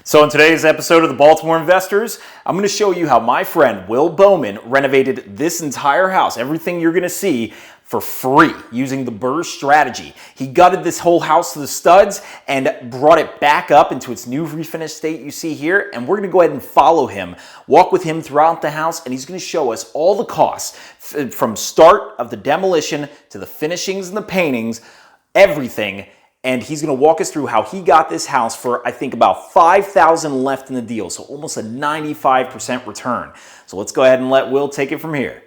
So in today's episode of the Baltimore Investors, I'm going to show you how my friend Will Bowman renovated this entire house, everything you're going to see, for free using the BRRRR strategy. He gutted this whole house to the studs and brought it back up into its new refinished state you see here, and we're going to go ahead and follow him, walk with him throughout the house, and he's going to show us all the costs from start of the demolition to the finishings and the paintings, everything. And he's going to walk us through how he got this house for, I think, about $5,000 left in the deal. So almost a 95% return. So let's go ahead and let Will take it from here.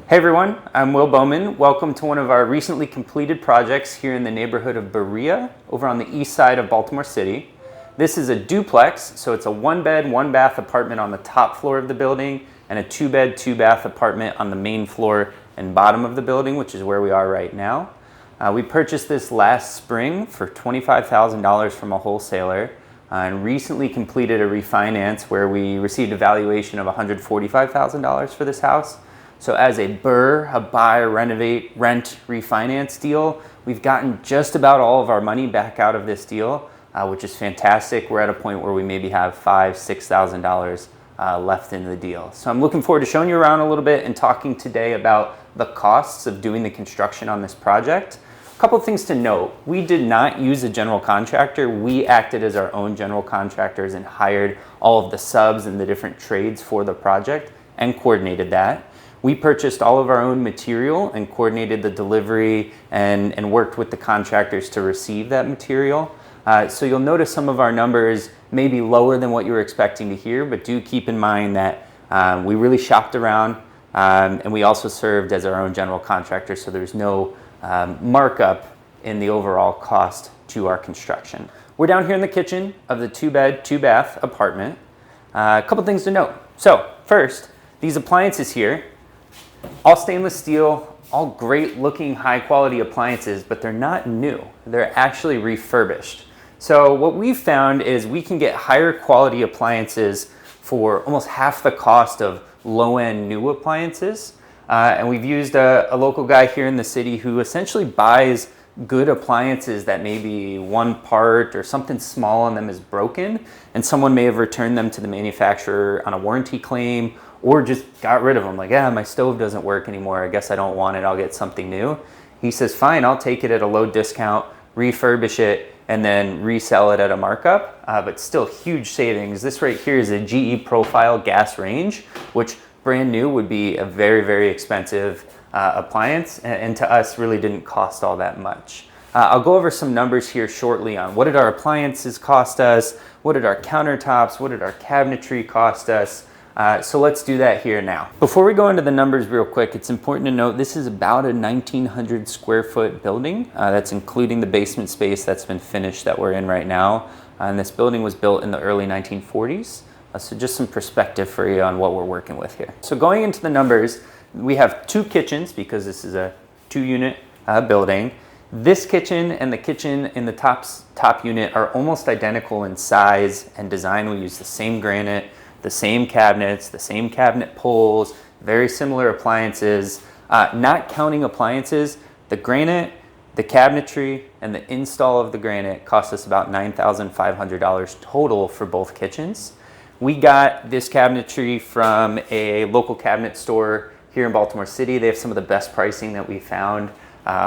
Hey everyone, I'm Will Bowman. Welcome to one of our recently completed projects here in the neighborhood of Berea, over on the east side of Baltimore City. This is a duplex, so it's a one-bed, one-bath apartment on the top floor of the building and a two-bed, two-bath apartment on the main floor and bottom of the building, which is where we are right now. We purchased this last spring for $25,000 from a wholesaler and recently completed a refinance where we received a valuation of $145,000 for this house. So as a BRRRR, a buy, renovate, rent, refinance deal, we've gotten just about all of our money back out of this deal, which is fantastic. We're at a point where we maybe have $5,000, $6,000 left in the deal. So I'm looking forward to showing you around a little bit and talking today about the costs of doing the construction on this project. A couple of things to note. We did not use a general contractor. We acted as our own general contractors and hired all of the subs and the different trades for the project and coordinated that. We purchased all of our own material and coordinated the delivery and worked with the contractors to receive that material. So you'll notice some of our numbers may be lower than what you were expecting to hear, but do keep in mind that we really shopped around and we also served as our own general contractor, so there's no markup in the overall cost to our construction. We're down here in the kitchen of the two-bed, two-bath apartment. A couple things to note. So first, these appliances here, all stainless steel, all great looking high quality appliances, but they're not new. They're actually refurbished. So what we've found is we can get higher quality appliances for almost half the cost of low-end new appliances. And we've used a local guy here in the city who essentially buys good appliances that maybe one part or something small in them is broken, and someone may have returned them to the manufacturer on a warranty claim or just got rid of them. Like, yeah, my stove doesn't work anymore. I guess I don't want it. I'll get something new. He says, fine, I'll take it at a low discount, refurbish it, and then resell it at a markup, but still huge savings. This right here is a GE Profile gas range, which brand new would be a very, very expensive appliance, and to us really didn't cost all that much. I'll go over some numbers here shortly on what did our appliances cost us, what did our countertops, what did our cabinetry cost us. So let's do that here now. Before we go into the numbers real quick, it's important to note this is about a 1,900 square foot building. That's including the basement space that's been finished that we're in right now. And this building was built in the early 1940s. So just some perspective for you on what we're working with here. So going into the numbers, we have two kitchens because this is a 2-unit building. This kitchen and the kitchen in the top unit are almost identical in size and design. We use the same granite, the same cabinets, the same cabinet pulls, very similar appliances. Not counting appliances, the granite, the cabinetry, and the install of the granite cost us about $9,500 total for both kitchens. We got this cabinetry from a local cabinet store here in Baltimore City. They have some of the best pricing that we found.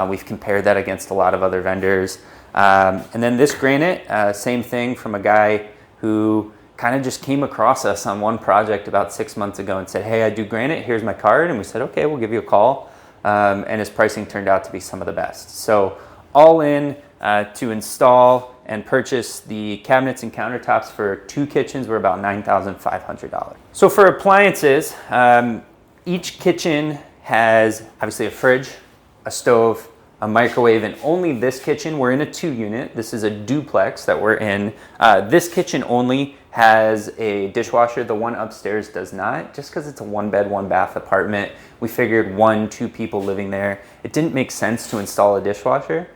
We've compared that against a lot of other vendors. And then this granite, same thing from a guy who kind of just came across us on one project about 6 months ago and said, hey, I do granite, here's my card. And we said, okay, we'll give you a call. And his pricing turned out to be some of the best. So all in to install and purchase the cabinets and countertops for 2 kitchens were about $9,500. So for appliances, each kitchen has obviously a fridge, a stove, a microwave, and only this kitchen, we're in a 2-unit. This is a duplex that we're in. This kitchen only has a dishwasher. The one upstairs does not, just because it's a 1-bed, 1-bath apartment. We figured 1, 2 people living there, it didn't make sense to install a dishwasher,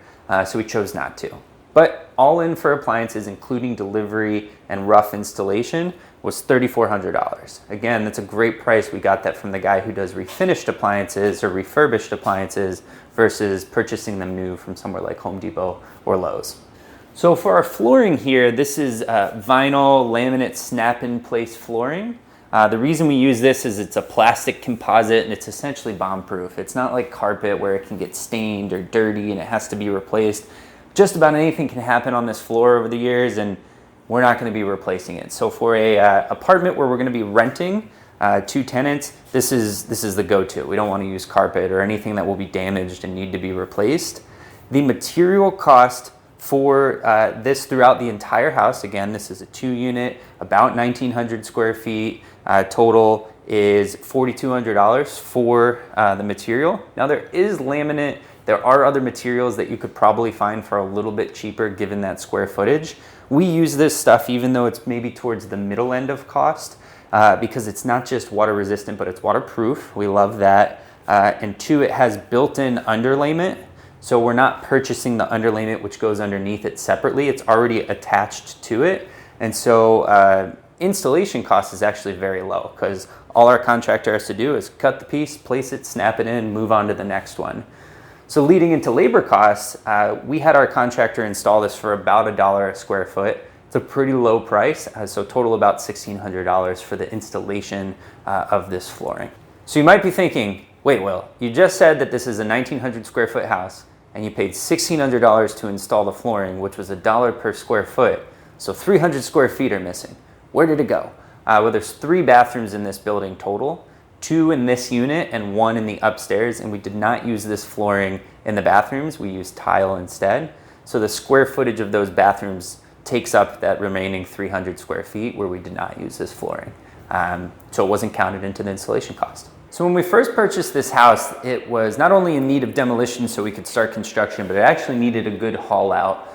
so we chose not to. But all in for appliances, including delivery and rough installation, was $3,400. Again, that's a great price. We got that from the guy who does refinished appliances or refurbished appliances versus purchasing them new from somewhere like Home Depot or Lowe's. So for our flooring here, this is vinyl laminate snap-in-place flooring. The reason we use this is it's a plastic composite and it's essentially bomb-proof. It's not like carpet where it can get stained or dirty and it has to be replaced. Just about anything can happen on this floor over the years, and we're not going to be replacing it. So for a apartment where we're going to be renting 2 tenants, this is the go-to. We don't want to use carpet or anything that will be damaged and need to be replaced. The material cost for this throughout the entire house, again, this is a 2-unit, about 1,900 square feet. Total is $4,200 for the material. Now there is laminate. There are other materials that you could probably find for a little bit cheaper given that square footage. We use this stuff even though it's maybe towards the middle end of cost because it's not just water resistant, but it's waterproof. We love that. And 2, it has built-in underlayment. So we're not purchasing the underlayment which goes underneath it separately. It's already attached to it. And so installation cost is actually very low because all our contractor has to do is cut the piece, place it, snap it in, move on to the next one. So leading into labor costs, we had our contractor install this for about $1 a square foot. It's a pretty low price, so total about $1,600 for the installation of this flooring. So you might be thinking, wait, Will, you just said that this is a 1,900 square foot house and you paid $1,600 to install the flooring, which was $1 per square foot. So 300 square feet are missing. Where did it go? Well, there's 3 bathrooms in this building total. 2 in this unit and 1 in the upstairs, and we did not use this flooring in the bathrooms. We used tile instead. So the square footage of those bathrooms takes up that remaining 300 square feet where we did not use this flooring. So it wasn't counted into the installation cost. So when we first purchased this house, it was not only in need of demolition so we could start construction, but it actually needed a good haul out.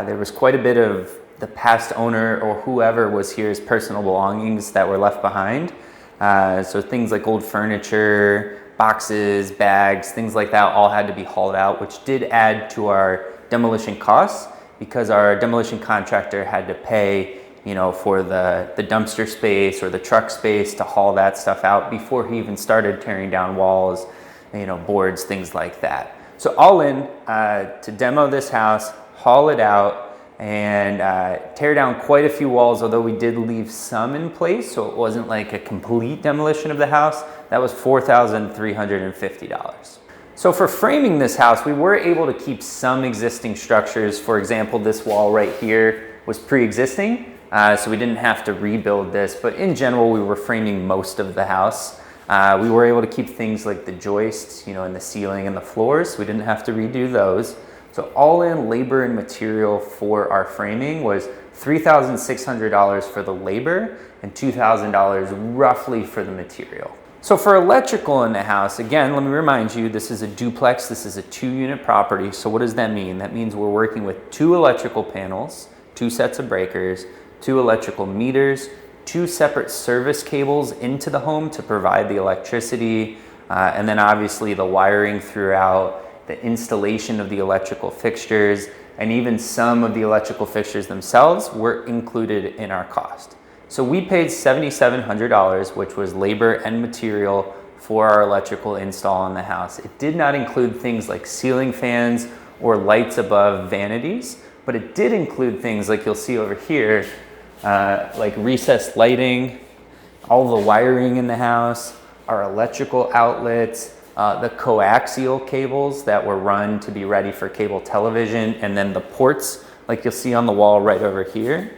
There was quite a bit of the past owner or whoever was here's personal belongings that were left behind. So things like old furniture, boxes, bags, things like that all had to be hauled out, which did add to our demolition costs because our demolition contractor had to pay, for the dumpster space or the truck space to haul that stuff out before he even started tearing down walls, boards, things like that. So all in, to demo this house, haul it out, and tear down quite a few walls, although we did leave some in place, so it wasn't like a complete demolition of the house. That was $4,350. So for framing this house, we were able to keep some existing structures. For example, this wall right here was pre-existing, so we didn't have to rebuild this, but in general, we were framing most of the house. We were able to keep things like the joists, in the ceiling and the floors. We didn't have to redo those. So all in labor and material for our framing was $3,600 for the labor and $2,000 roughly for the material. So for electrical in the house, again, let me remind you, this is a duplex, this is a 2-unit property. So what does that mean? That means we're working with 2 electrical panels, 2 sets of breakers, 2 electrical meters, 2 separate service cables into the home to provide the electricity, and then obviously the wiring throughout, the installation of the electrical fixtures, and even some of the electrical fixtures themselves were included in our cost. So we paid $7,700, which was labor and material for our electrical install in the house. It did not include things like ceiling fans or lights above vanities, but it did include things like you'll see over here, like recessed lighting, all the wiring in the house, our electrical outlets, the coaxial cables that were run to be ready for cable television, and then the ports like you'll see on the wall right over here,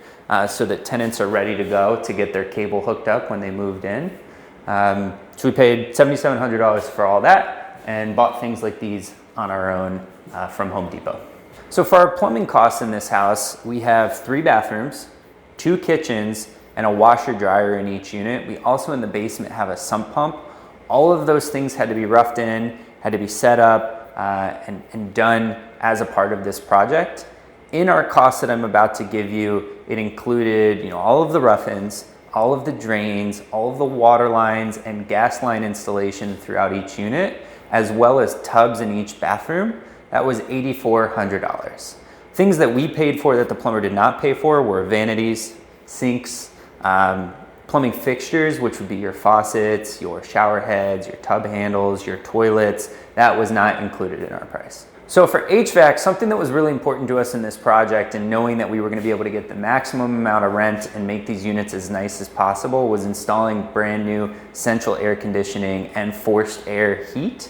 so that tenants are ready to go to get their cable hooked up when they moved in. So we paid $7,700 for all that and bought things like these on our own from Home Depot. So for our plumbing costs in this house, we have 3 bathrooms, 2 kitchens, and a washer dryer in each unit. We also in the basement have a sump pump. All of those things had to be roughed in, had to be set up and done as a part of this project. In our costs that I'm about to give you, it included all of the rough-ins, all of the drains, all of the water lines and gas line installation throughout each unit, as well as tubs in each bathroom. That was $8,400. Things that we paid for that the plumber did not pay for were vanities, sinks, Plumbing fixtures, which would be your faucets, your shower heads, your tub handles, your toilets, that was not included in our price. So for HVAC, something that was really important to us in this project, and knowing that we were going to be able to get the maximum amount of rent and make these units as nice as possible, was installing brand new central air conditioning and forced air heat.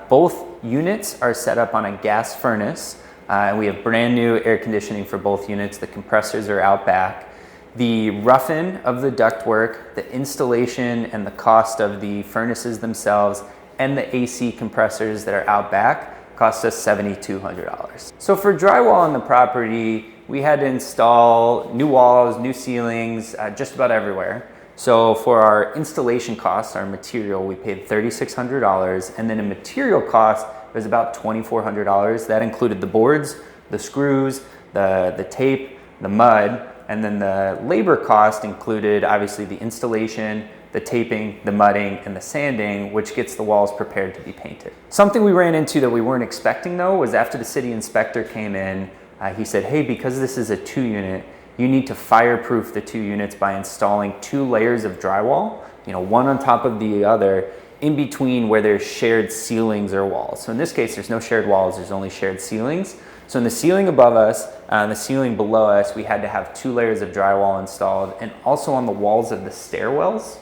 Both units are set up on a gas furnace, and we have brand new air conditioning for both units. The compressors are out back. The rough-in of the ductwork, the installation, and the cost of the furnaces themselves and the AC compressors that are out back cost us $7,200. So for drywall on the property, we had to install new walls, new ceilings, just about everywhere. So for our installation costs, our material, we paid $3,600, and then a material cost was about $2,400. That included the boards, the screws, the tape, the mud. And then the labor cost included obviously the installation, the taping, the mudding, and the sanding, which gets the walls prepared to be painted. Something we ran into that we weren't expecting though was after the city inspector came in, he said, hey, because this is a 2-unit, you need to fireproof the 2 units by installing 2 layers of drywall, one on top of the other, in between where there's shared ceilings or walls. So in this case, there's no shared walls, there's only shared ceilings. So in the ceiling above us and the ceiling below us, we had to have 2 layers of drywall installed, and also on the walls of the stairwells,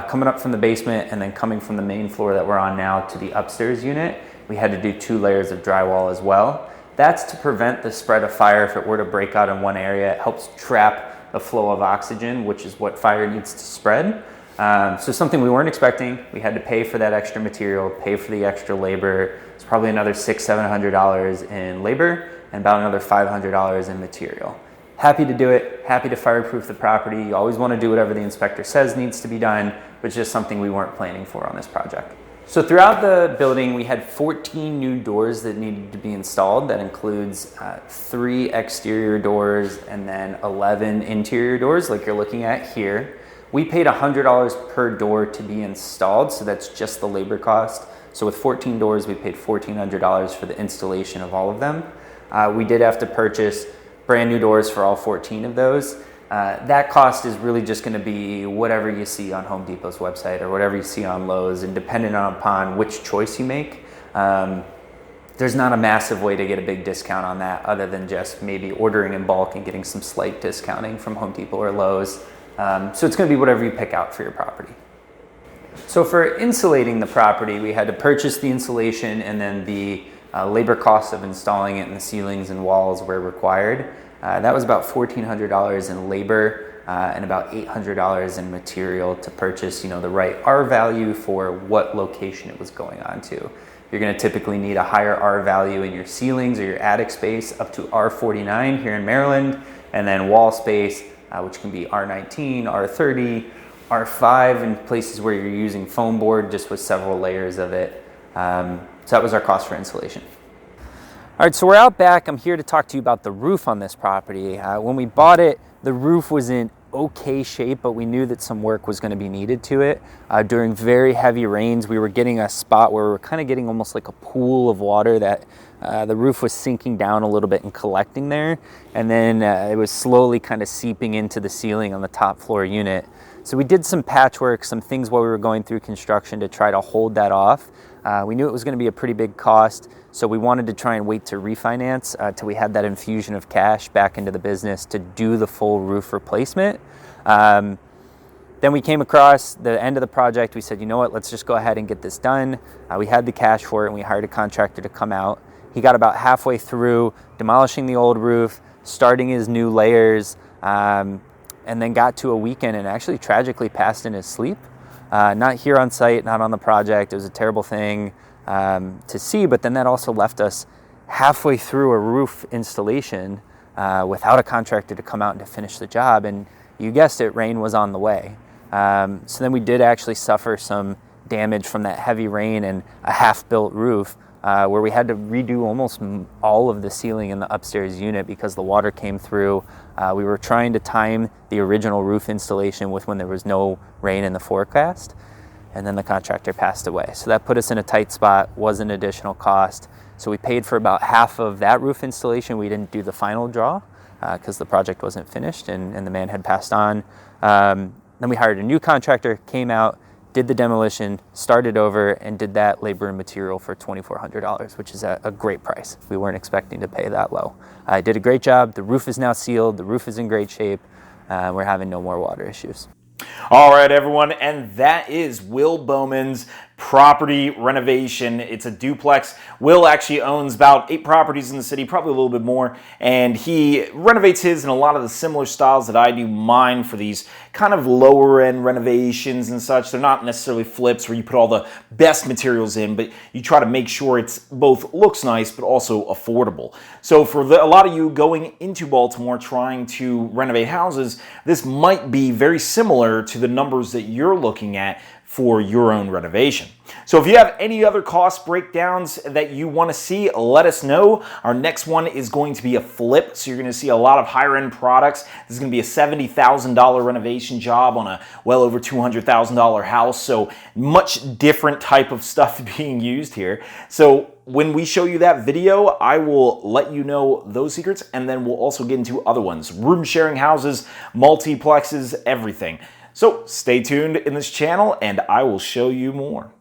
coming up from the basement and then coming from the main floor that we're on now to the upstairs unit, we had to do 2 layers of drywall as well. That's to prevent the spread of fire if it were to break out in one area. It helps trap the flow of oxygen, which is what fire needs to spread. So something we weren't expecting. We had to pay for that extra material, pay for the extra labor. It's probably another $600–700 in labor and about another $500 in material. Happy to do it, happy to fireproof the property. You always want to do whatever the inspector says needs to be done, but it's just something we weren't planning for on this project. So throughout the building, we had 14 new doors that needed to be installed. That includes 3 exterior doors and then 11 interior doors like you're looking at here. We paid $100 per door to be installed, so that's just the labor cost. So with 14 doors, we paid $1,400 for the installation of all of them. We did have to purchase brand new doors for all 14 of those. That cost is really just going to be whatever you see on Home Depot's website or whatever you see on Lowe's, and depending upon which choice you make. There's not a massive way to get a big discount on that other than just maybe ordering in bulk and getting some slight discounting from Home Depot or Lowe's. So it's going to be whatever you pick out for your property. So for insulating the property, we had to purchase the insulation, and then the labor costs of installing it in the ceilings and walls were required. That was about $1,400 in labor and about $800 in material to purchase, the right R value for what location it was going on to. You're going to typically need a higher R value in your ceilings or your attic space, up to R49 here in Maryland, and then wall space, which can be R19, R30, R5 in places where you're using foam board just with several layers of it. So that was our cost for insulation. All right, so we're out back. I'm here to talk to you about the roof on this property. When we bought it, the roof was in okay shape, but we knew that some work was going to be needed to it. During very heavy rains, we were getting a spot where we were kind of getting almost like a pool of water that the roof was sinking down a little bit and collecting there. And then it was slowly kind of seeping into the ceiling on the top floor unit. So we did some patchwork, some things while we were going through construction to try to hold that off. We knew it was going to be a pretty big cost, so we wanted to try and wait to refinance till we had that infusion of cash back into the business to do the full roof replacement. Then we came across the end of the project. We said, you know what, let's just go ahead and get this done. We had the cash for it, and we hired a contractor to come out. He got about halfway through demolishing the old roof, starting his new layers, and then got to a weekend and actually tragically passed in his sleep. Not here on site, not on the project. It was a terrible thing to see, but then that also left us halfway through a roof installation without a contractor to come out and to finish the job, and you guessed it, rain was on the way. So then we did actually suffer some damage from that heavy rain and a half-built roof where we had to redo almost all of the ceiling in the upstairs unit because the water came through. We were trying to time the original roof installation with when there was no rain in the forecast, and then the contractor passed away. So that put us in a tight spot, was an additional cost. So we paid for about half of that roof installation. We didn't do the final draw because the project wasn't finished and the man had passed on. Then we hired a new contractor, came out, did the demolition, started over, and did that labor and material for $2,400, which is a great price. We weren't expecting to pay that low. I did a great job. The roof is now sealed. The roof is in great shape. We're having no more water issues. All right, everyone, and that is Will Bowman's property renovation. It's a duplex. Will actually owns about 8 properties in the city, probably a little bit more, and he renovates his in a lot of the similar styles that I do mine for these kind of lower end renovations and such. They're not necessarily flips where you put all the best materials in, but you try to make sure it's both looks nice but also affordable. So for a lot of you going into Baltimore trying to renovate houses, this might be very similar to the numbers that you're looking at for your own renovation. So if you have any other cost breakdowns that you want to see, let us know. Our next one is going to be a flip, so you're going to see a lot of higher end products. This is going to be a $70,000 renovation job on a well over $200,000 house, so much different type of stuff being used here. So when we show you that video, I will let you know those secrets, and then we'll also get into other ones. Room sharing houses, multiplexes, everything. So stay tuned in this channel and I will show you more.